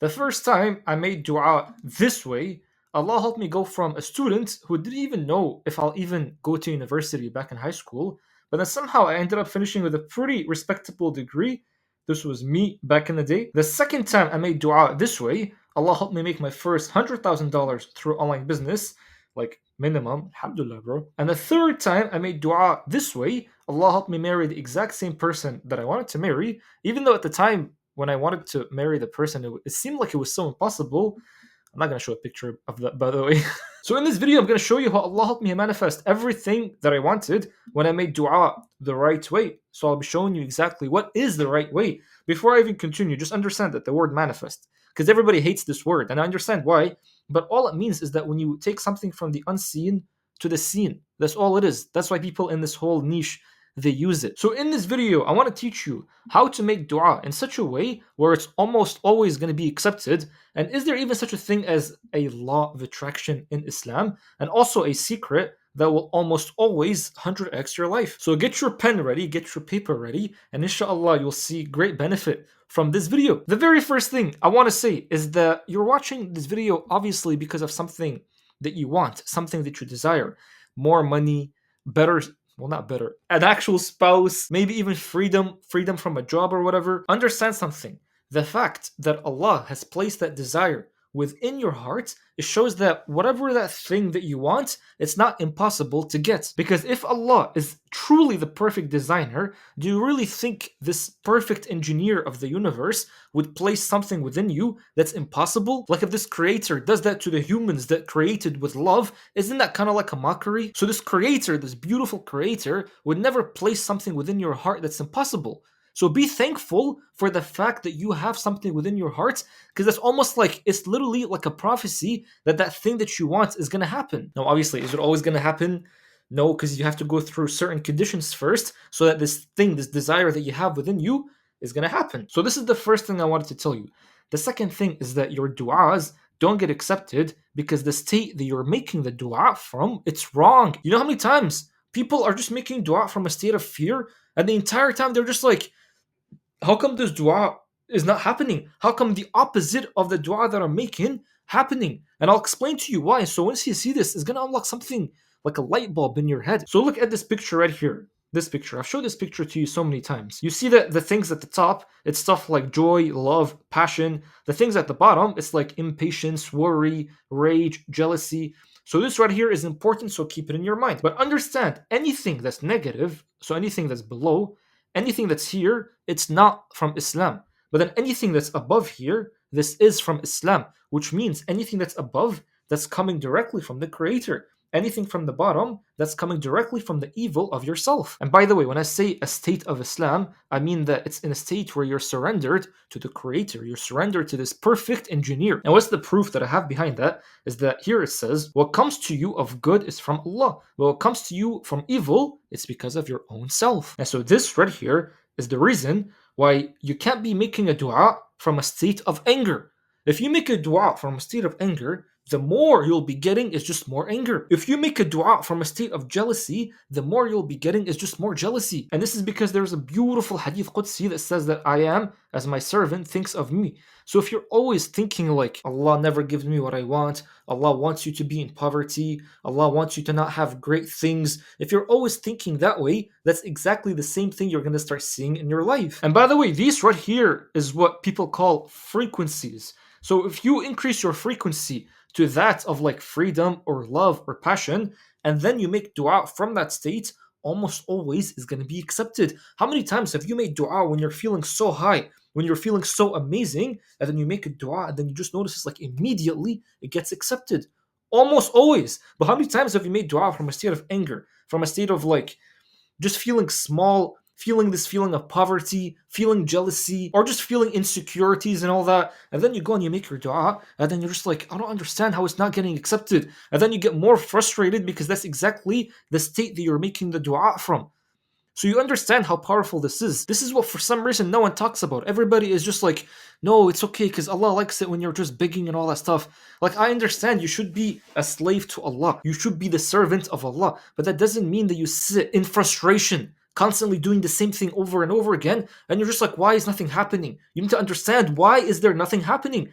The first time I made dua this way, Allah helped me go from a student who didn't even know if I'll even go to university back in high school, but then somehow I ended up finishing with a pretty respectable degree. This was me back in the day. The second time I made dua this way, Allah helped me make my first $100,000 through online business, like minimum, alhamdulillah, bro. And the third time I made dua this way, Allah helped me marry the exact same person that I wanted to marry, even though at the time when I wanted to marry the person, it seemed like it was so impossible. I'm not going to show a picture of that, by the way. So in this video, I'm going to show you how Allah helped me manifest everything that I wanted when I made dua the right way. So I'll be showing you exactly what is the right way. Before I even continue, just understand that the word manifest, because everybody hates this word, and I understand why, but all it means is that when you take something from the unseen to the seen, that's all it is. That's why people in this whole niche, they use it. So in this video, I want to teach you how to make dua in such a way where it's almost always going to be accepted. And is there even such a thing as a law of attraction in Islam? And also a secret that will almost always 100x your life. So get your pen ready, get your paper ready, and inshallah you'll see great benefit from this video. The very first thing I want to say is that you're watching this video obviously because of something that you want, something that you desire. More money, better, well, not better, an actual spouse, maybe even freedom from a job or whatever. Understand something. The fact that Allah has placed that desire within your heart, it shows that whatever that thing that you want, it's not impossible to get. Because if Allah is truly the perfect designer, do you really think this perfect engineer of the universe would place something within you that's impossible? Like if this creator does that to the humans that created with love, isn't that kind of like a mockery? So this creator, this beautiful creator, would never place something within your heart that's impossible. So be thankful for the fact that you have something within your heart, because that's almost like, it's literally like a prophecy that that thing that you want is going to happen. Now, obviously, is it always going to happen? No, because you have to go through certain conditions first so that this thing, this desire that you have within you is going to happen. So this is the first thing I wanted to tell you. The second thing is that your du'as don't get accepted because the state that you're making the du'a from, it's wrong. You know how many times people are just making du'a from a state of fear, and the entire time they're just like, how come this dua is not happening? How come the opposite of the dua that I'm making happening? And I'll explain to you why. So once you see this, it's gonna unlock something like a light bulb in your head. So look at this picture right here. This picture. I've showed this picture to you so many times. You see that the things at the top, it's stuff like joy, love, passion. The things at the bottom, it's like impatience, worry, rage, jealousy. So this right here is important, so keep it in your mind. But understand, anything that's negative, so anything that's below, anything that's here, it's not from Islam. But then anything that's above here, this is from Islam, which means anything that's above, that's coming directly from the Creator. Anything from the bottom, that's coming directly from the evil of yourself. And by the way, when I say a state of Islam, I mean that it's in a state where you're surrendered to the Creator. You're surrendered to this perfect engineer. And what's the proof that I have behind that? Is that here it says, what comes to you of good is from Allah. But what comes to you from evil, it's because of your own self. And so this right here is the reason why you can't be making a dua from a state of anger. If you make a dua from a state of anger, the more you'll be getting is just more anger. If you make a dua from a state of jealousy, the more you'll be getting is just more jealousy. And this is because there's a beautiful hadith Qudsi that says that I am as my servant thinks of me. So if you're always thinking like, Allah never gives me what I want, Allah wants you to be in poverty, Allah wants you to not have great things, if you're always thinking that way, that's exactly the same thing you're going to start seeing in your life. And by the way, these right here is what people call frequencies. So if you increase your frequency to that of like freedom or love or passion, and then you make dua from that state, almost always is going to be accepted. How many times have you made dua when you're feeling so high, when you're feeling so amazing, and then you make a dua and then you just notice it's like immediately it gets accepted? Almost always. But how many times have you made dua from a state of anger, from a state of like just feeling small, feeling this feeling of poverty, feeling jealousy, or just feeling insecurities and all that, and then you go and you make your dua, and then you're just like, I don't understand how it's not getting accepted. And then you get more frustrated because that's exactly the state that you're making the dua from. So you understand how powerful this is. This is what for some reason no one talks about. Everybody is just like, no, it's okay because Allah likes it when you're just begging and all that stuff. Like, I understand you should be a slave to Allah. You should be the servant of Allah. But that doesn't mean that you sit in frustration, constantly doing the same thing over and over again, and you're just like, why is nothing happening? You need to understand, why is there nothing happening?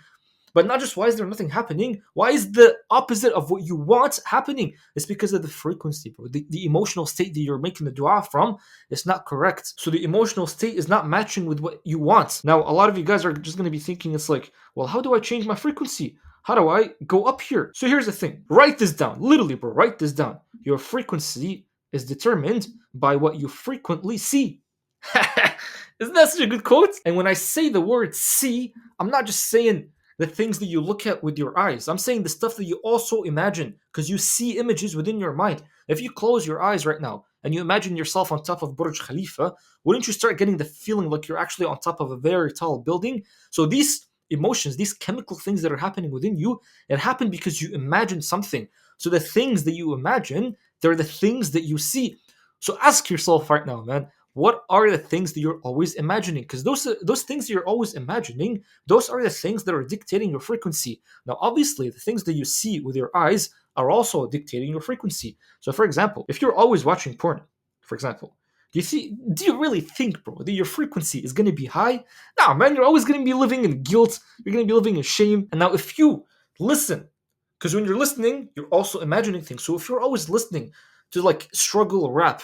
But not just why is there nothing happening, why is the opposite of what you want happening? It's because of the frequency, bro. The emotional state that you're making the dua from is not correct. So the emotional state is not matching with what you want. Now, a lot of you guys are just going to be thinking, it's like, well, how do I change my frequency? How do I go up here? So here's the thing. Write this down. Literally, bro, write this down. Your frequency is determined by what you frequently see. Isn't that such a good quote? And when I say the word see, I'm not just saying the things that you look at with your eyes. I'm saying the stuff that you also imagine because you see images within your mind. If you close your eyes right now and you imagine yourself on top of Burj Khalifa, wouldn't you start getting the feeling like you're actually on top of a very tall building? So these emotions, these chemical things that are happening within you, it happened because you imagine something. So the things that you imagine, they're the things that you see. So ask yourself right now, man, what are the things that you're always imagining? Because those things you're always imagining, those are the things that are dictating your frequency. Now, obviously, the things that you see with your eyes are also dictating your frequency. So, for example, if you're always watching porn, for example, do you really think, bro, that your frequency is gonna be high? Nah, man, you're always gonna be living in guilt, you're gonna be living in shame. And now if you listen, because when you're listening, you're also imagining things. So if you're always listening to like struggle rap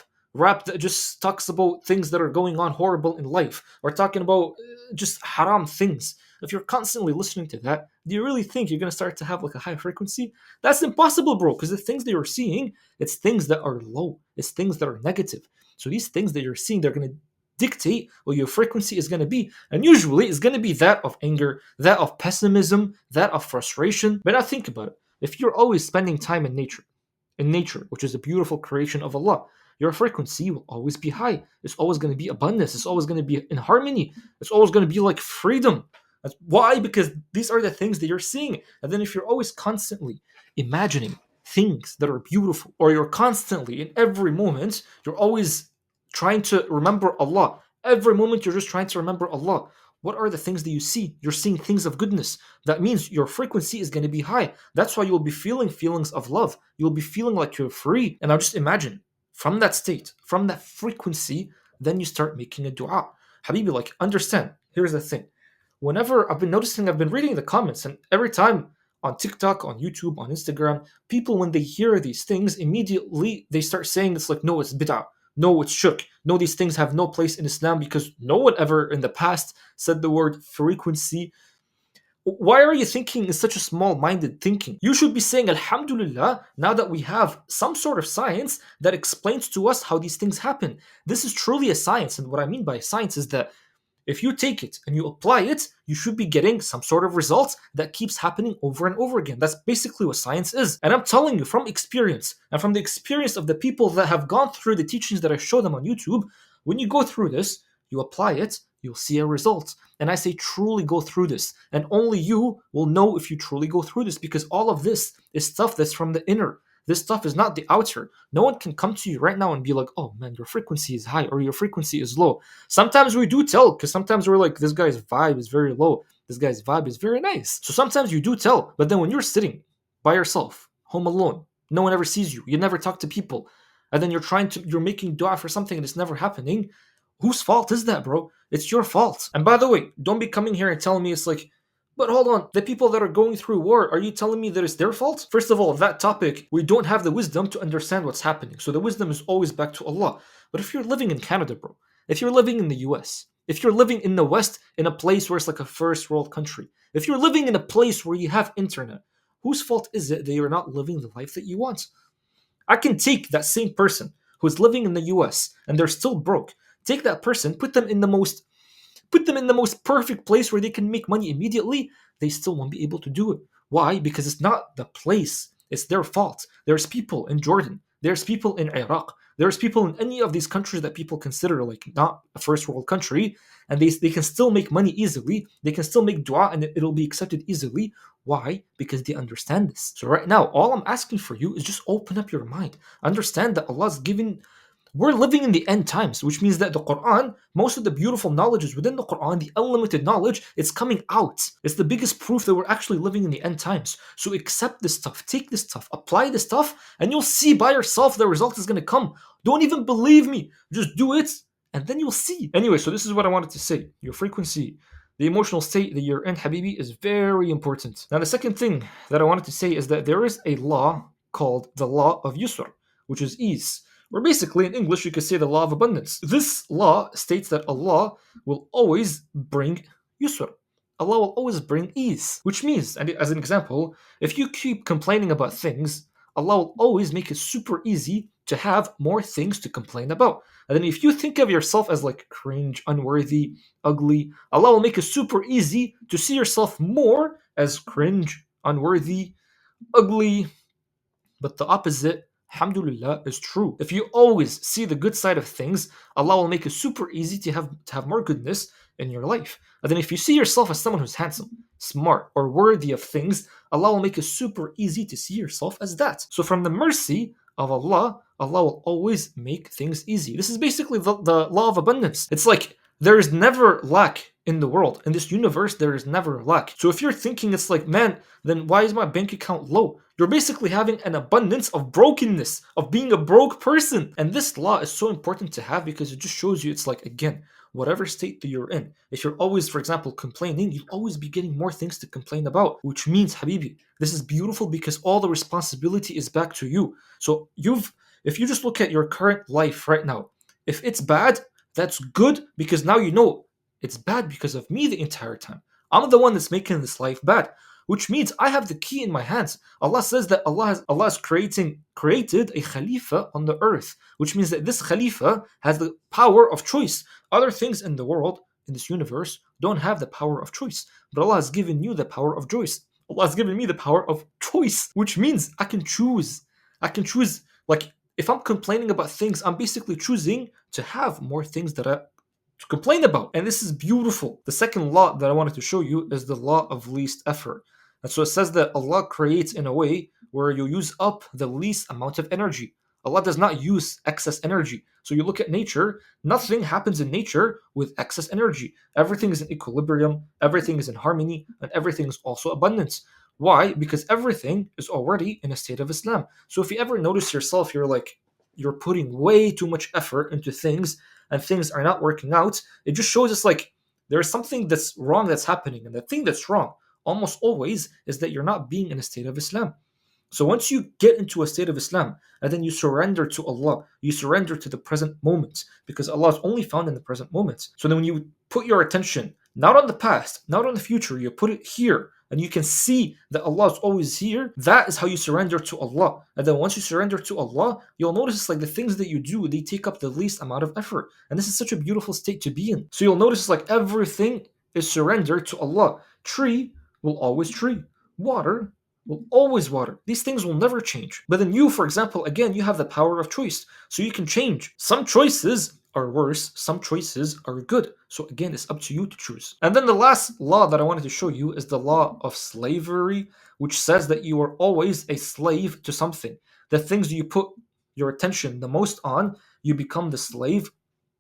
that just talks about things that are going on horrible in life, or talking about just haram things. If you're constantly listening to that, do you really think you're gonna start to have like a high frequency? That's impossible, bro, because the things that you're seeing, it's things that are low, it's things that are negative. So these things that you're seeing, they're gonna dictate what your frequency is gonna be. And usually it's gonna be that of anger, that of pessimism, that of frustration. But now think about it. If you're always spending time in nature, which is a beautiful creation of Allah, your frequency will always be high. It's always going to be abundance. It's always going to be in harmony. It's always going to be like freedom. That's why, because these are the things that you're seeing. And then if you're always constantly imagining things that are beautiful, or you're constantly in every moment, you're always trying to remember Allah. Every moment you're just trying to remember Allah. What are the things that you see? You're seeing things of goodness. That means your frequency is going to be high. That's why you'll be feeling feelings of love. You'll be feeling like you're free. And now just imagine, from that state, from that frequency, then you start making a dua. Habibi, like, understand. Here's the thing. Whenever I've been reading the comments, and every time on TikTok, on YouTube, on Instagram, people, when they hear these things, immediately they start saying it's like, no, it's bid'ah. No, it's shirk. No, these things have no place in Islam because no one ever in the past said the word frequency. Why are you thinking in such a small-minded thinking? You should be saying Alhamdulillah now that we have some sort of science that explains to us how these things happen. This is truly a science, and what I mean by science is that if you take it and you apply it, you should be getting some sort of results that keeps happening over and over again. That's basically what science is. And I'm telling you from experience, and from the experience of the people that have gone through the teachings that I show them on YouTube, when you go through this, you apply it, you'll see a result. And I say truly go through this. And only you will know if you truly go through this, because all of this is stuff that's from the inner. This stuff is not the outer. No one can come to you right now and be like, oh man, your frequency is high or your frequency is low. Sometimes we do tell, because sometimes we're like, this guy's vibe is very low. This guy's vibe is very nice. So sometimes you do tell, but then when you're sitting by yourself, home alone, no one ever sees you, you never talk to people, and then you're making dua for something and it's never happening, whose fault is that, bro? It's your fault. And by the way, don't be coming here and telling me it's like, but hold on, the people that are going through war, are you telling me that it's their fault? First of all, that topic, we don't have the wisdom to understand what's happening. So the wisdom is always back to Allah. But if you're living in Canada, bro, if you're living in the US, if you're living in the West, in a place where it's like a first world country, if you're living in a place where you have internet, whose fault is it that you're not living the life that you want? I can take that same person who's living in the US and they're still broke, take that person, put them in the most perfect place where they can make money immediately, they still won't be able to do it. Why? Because it's not the place, it's their fault. There's people in Jordan, there's people in Iraq, there's people in any of these countries that people consider like not a first world country, and they can still make money easily, they can still make dua and it'll be accepted easily. Why? Because they understand this. So right now, all I'm asking for you is just open up your mind. Understand that Allah's given. We're living in the end times, which means that the Quran, most of the beautiful knowledge is within the Quran, the unlimited knowledge, it's coming out. It's the biggest proof that we're actually living in the end times. So accept this stuff, take this stuff, apply this stuff, and you'll see by yourself the result is going to come. Don't even believe me. Just do it, and then you'll see. Anyway, so this is what I wanted to say. Your frequency The emotional state that you're in, Habibi, is very important. Now, the second thing that I wanted to say is that there is a law called the law of Yusr, which is ease. Or basically, in English, you could say the law of abundance. This law states that Allah will always bring Yusr. Allah will always bring ease, which means, and as an example, if you keep complaining about things, Allah will always make it super easy to have more things to complain about. And then if you think of yourself as like cringe, unworthy, ugly, Allah will make it super easy to see yourself more as cringe, unworthy, ugly, but the opposite, alhamdulillah, is true. If you always see the good side of things, Allah will make it super easy to have more goodness in your life. And then if you see yourself as someone who's handsome, smart, or worthy of things, Allah will make it super easy to see yourself as that. So from the mercy of Allah, Allah will always make things easy. This is basically the law of abundance. It's like there is never lack in the world. In this universe, there is never lack. So if you're thinking it's like, man, then why is my bank account low? You're basically having an abundance of brokenness, of being a broke person. And this law is so important to have because it just shows you it's like, again, whatever state that you're in, if you're always, for example, complaining, you'll always be getting more things to complain about, which means, Habibi, this is beautiful because all the responsibility is back to you. So if you just look at your current life right now, if it's bad, that's good because now you know it's bad because of me the entire time. I'm the one that's making this life bad, which means I have the key in my hands. Allah says that Allah is created a Khalifa on the earth, which means that this Khalifa has the power of choice. Other things in the world, in this universe, don't have the power of choice, but Allah has given you the power of choice. Allah has given me the power of choice, which means I can choose. I can choose, like, if I'm complaining about things, I'm basically choosing to have more things that I to complain about. And this is beautiful. The second law that I wanted to show you is the law of least effort. And so it says that Allah creates in a way where you use up the least amount of energy. Allah does not use excess energy. So you look at nature, nothing happens in nature with excess energy. Everything is in equilibrium, everything is in harmony, and everything is also abundance. Why? Because everything is already in a state of Islam. So if you ever notice yourself, you're putting way too much effort into things and things are not working out, it just shows us like there's something that's wrong that's happening. And the thing that's wrong almost always is that you're not being in a state of Islam. So once you get into a state of Islam and then you surrender to Allah, you surrender to the present moment because Allah is only found in the present moment. So then when you put your attention not on the past, not on the future, you put it here and you can see that Allah is always here, that is how you surrender to Allah. And then once you surrender to Allah, you'll notice like the things that you do, they take up the least amount of effort. And this is such a beautiful state to be in. So you'll notice like everything is surrendered to Allah. Tree will always tree. Water will always water. These things will never change. But then you, for example, again, you have the power of choice. So you can change. Some choices are worse, some choices are good. So again, it's up to you to choose. And then the last law that I wanted to show you is the law of slavery, which says that you are always a slave to something. The things you put your attention the most on, you become the slave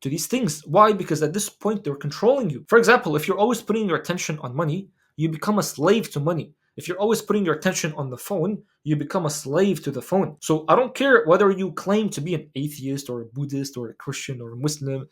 to these things. Why? Because at this point, they're controlling you. For example, if you're always putting your attention on money, you become a slave to money. If you're always putting your attention on the phone, you become a slave to the phone. So I don't care whether you claim to be an atheist or a Buddhist or a Christian or a Muslim.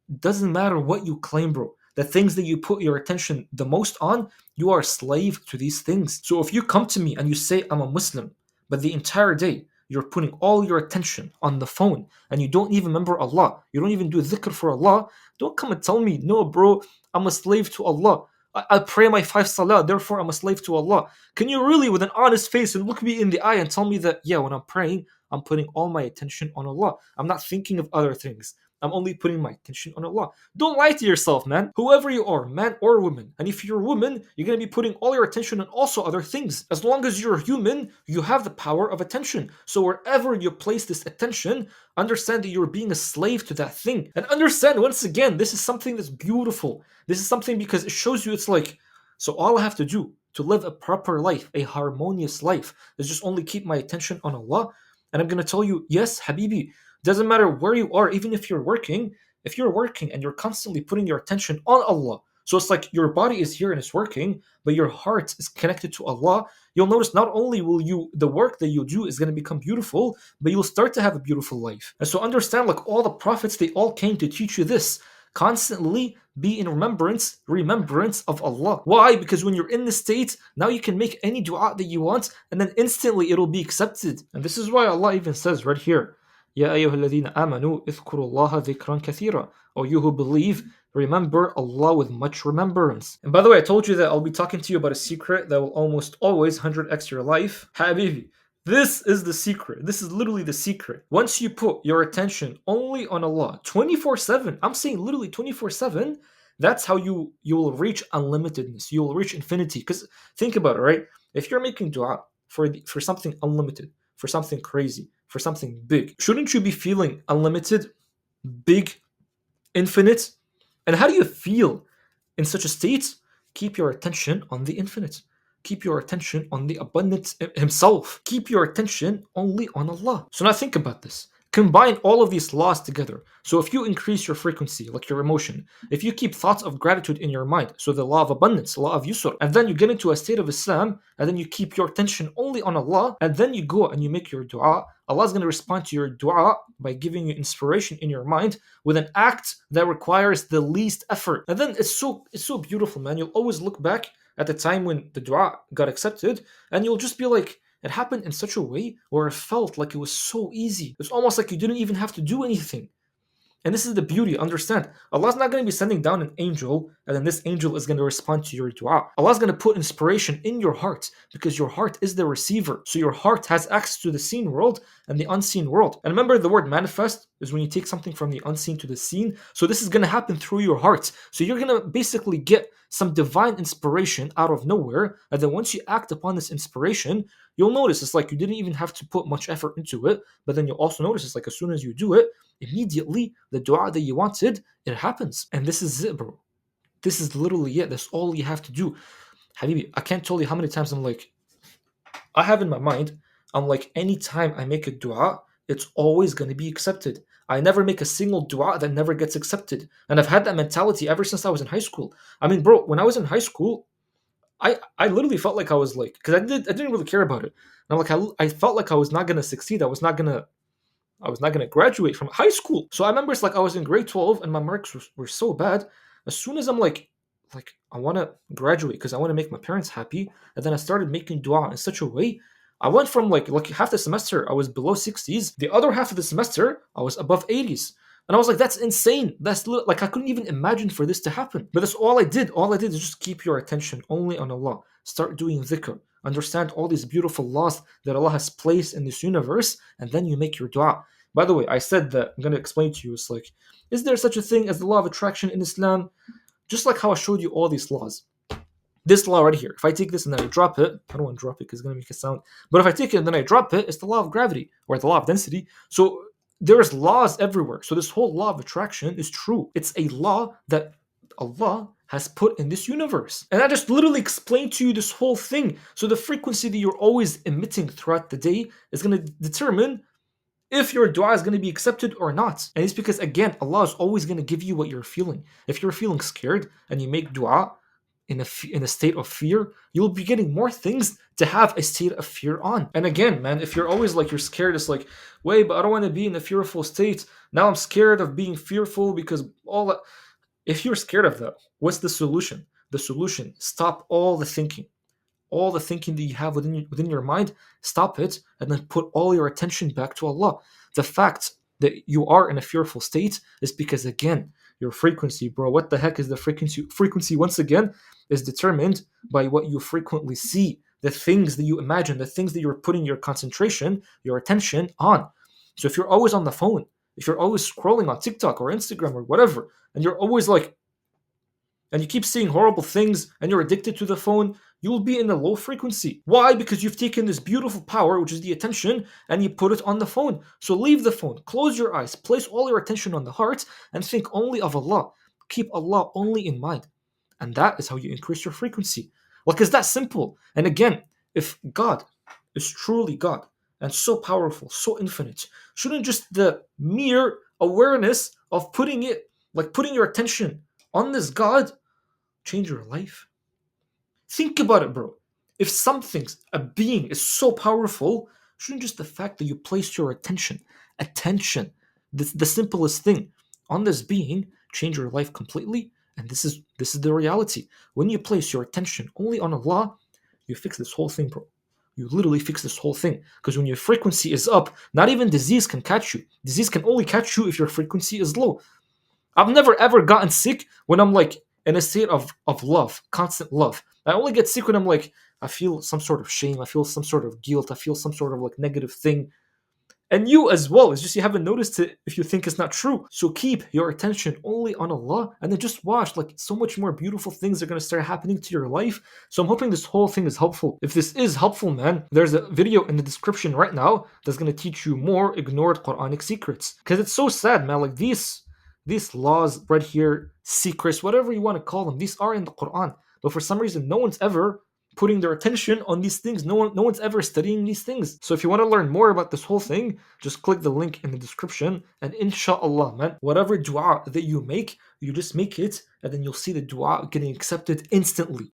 It doesn't matter what you claim, bro. The things that you put your attention the most on, you are a slave to these things. So if you come to me and you say, I'm a Muslim, but the entire day you're putting all your attention on the phone and you don't even remember Allah, you don't even do dhikr for Allah, don't come and tell me, no, bro, I'm a slave to Allah. I pray my 5 salah, therefore I'm a slave to Allah. Can you really, with an honest face, and look me in the eye and tell me that, yeah, when I'm praying, I'm putting all my attention on Allah. I'm not thinking of other things. I'm only putting my attention on Allah. Don't lie to yourself, man. Whoever you are, man or woman. And if you're a woman, you're going to be putting all your attention on also other things. As long as you're human, you have the power of attention. So wherever you place this attention, understand that you're being a slave to that thing. And understand, once again, this is something that's beautiful. This is something because it shows you it's like, so all I have to do to live a proper life, a harmonious life, is just only keep my attention on Allah. And I'm going to tell you, yes, Habibi, doesn't matter where you are, even if you're working and you're constantly putting your attention on Allah. So it's like your body is here and it's working, but your heart is connected to Allah. You'll notice not only will the work that you do is going to become beautiful, but you'll start to have a beautiful life. And so understand, like all the prophets, they all came to teach you this. Constantly be in remembrance of Allah. Why? Because when you're in the state, now you can make any dua that you want, and then instantly it'll be accepted. And this is why Allah even says right here, Ya ayyuhalladhina amanu ithkurullaha dhikran kathira. O you who believe, remember Allah with much remembrance. And by the way, I told you that I'll be talking to you about a secret that will almost always 100x your life. Habibi, this is the secret. This is literally the secret. Once you put your attention only on Allah 24/7, I'm saying literally 24/7, that's how you will reach unlimitedness. You will reach infinity. Because think about it, right? If you're making dua for something unlimited, for something crazy, for something big, shouldn't you be feeling unlimited, big, infinite? And how do you feel in such a state? Keep your attention on the infinite. Keep your attention on the abundance himself. Keep your attention only on Allah. So now think about this. Combine all of these laws together. So if you increase your frequency, like your emotion, if you keep thoughts of gratitude in your mind, so the law of abundance, law of yusr, and then you get into a state of Islam, and then you keep your attention only on Allah, and then you go and you make your dua, Allah is going to respond to your dua by giving you inspiration in your mind with an act that requires the least effort. And then it's so beautiful, man. You'll always look back at the time when the dua got accepted, and you'll just be like, it happened in such a way where it felt like it was so easy. It's almost like you didn't even have to do anything. And this is the beauty. Understand, Allah's not going to be sending down an angel and then this angel is going to respond to your dua. Allah's going to put inspiration in your heart because your heart is the receiver. So your heart has access to the seen world and the unseen world. And remember, the word manifest is when you take something from the unseen to the seen. So this is going to happen through your heart. So you're going to basically get some divine inspiration out of nowhere. And then once you act upon this inspiration, you'll notice it's like you didn't even have to put much effort into it. But then you'll also notice it's like as soon as you do it, immediately the dua that you wanted, it happens. And this is it, bro. This is literally it. That's all you have to do. Habibi, I can't tell you how many times I have in my mind, I'm like, anytime I make a dua, it's always going to be accepted. I never make a single dua that never gets accepted. And I've had that mentality ever since I was in high school. I mean, bro, when I was in high school, I literally felt like I was like, because I didn't really care about it. And I'm like, I felt like I was not going to succeed. I was not going to graduate from high school. So I remember it's like I was in grade 12 and my marks were so bad. As soon as I'm like I want to graduate because I want to make my parents happy. And then I started making dua in such a way. I went from like half the semester I was below 60s. The other half of the semester I was above 80s. And I was like, that's insane. Like I couldn't even imagine for this to happen. But that's all I did. All I did is just keep your attention only on Allah. Start doing dhikr. Understand all these beautiful laws that Allah has placed in this universe, and then you make your dua. By the way, I said that I'm going to explain to you. It's like, is there such a thing as the law of attraction in Islam? Just like how I showed you all these laws. This law right here, if I take this and then I drop it, I don't want to drop it because it's going to make a sound. But if I take it and then I drop it, it's the law of gravity or the law of density. So there's laws everywhere. So this whole law of attraction is true. It's a law that Allah has put in this universe. And I just literally explained to you this whole thing. So the frequency that you're always emitting throughout the day is going to determine if your dua is going to be accepted or not. And it's because, again, Allah is always going to give you what you're feeling. If you're feeling scared and you make dua in a state of fear, you'll be getting more things to have a state of fear on. And again, man, if you're always like you're scared, it's like, wait, but I don't want to be in a fearful state. Now I'm scared of being fearful because all that. If you're scared of that, what's the solution? The solution, stop all the thinking. All the thinking that you have within your mind, stop it, and then put all your attention back to Allah. The fact that you are in a fearful state is because, again, your frequency, bro, what the heck is the frequency? Frequency, once again, is determined by what you frequently see, the things that you imagine, the things that you're putting your concentration, your attention on. So if you're always on the phone, if you're always scrolling on TikTok or Instagram or whatever, and you're always like, and you keep seeing horrible things and you're addicted to the phone, you will be in a low frequency. Why? Because you've taken this beautiful power, which is the attention, and you put it on the phone. So leave the phone, close your eyes, place all your attention on the heart, and think only of Allah. Keep Allah only in mind. And that is how you increase your frequency. Like, it's that simple. And again, if God is truly God and so powerful, so infinite, shouldn't just the mere awareness of putting your attention on this God change your life? Think about it, bro. If a being is so powerful, shouldn't just the fact that you placed your attention, the simplest thing, on this being change your life completely? And this is the reality. When you place your attention only on Allah, you fix this whole thing, bro. You literally fix this whole thing. Because when your frequency is up, not even disease can catch you. Disease can only catch you if your frequency is low. I've never ever gotten sick when I'm like in a state of love, constant love. I only get sick when I'm like, I feel some sort of shame, I feel some sort of guilt, I feel some sort of like negative thing. And you as well. It's just you haven't noticed it if you think it's not true. So keep your attention only on Allah and then just watch. Like so much more beautiful things are gonna start happening to your life. So I'm hoping this whole thing is helpful. If this is helpful, man, there's a video in the description right now that's gonna teach you more ignored Quranic secrets. Because it's so sad, man. Like these laws right here, secrets, whatever you want to call them, these are in the Quran. But for some reason, no one's ever putting their attention on these things. No one's ever studying these things. So if you want to learn more about this whole thing, just click the link in the description. And inshallah, man, whatever dua that you make, you just make it, and then you'll see the dua getting accepted instantly.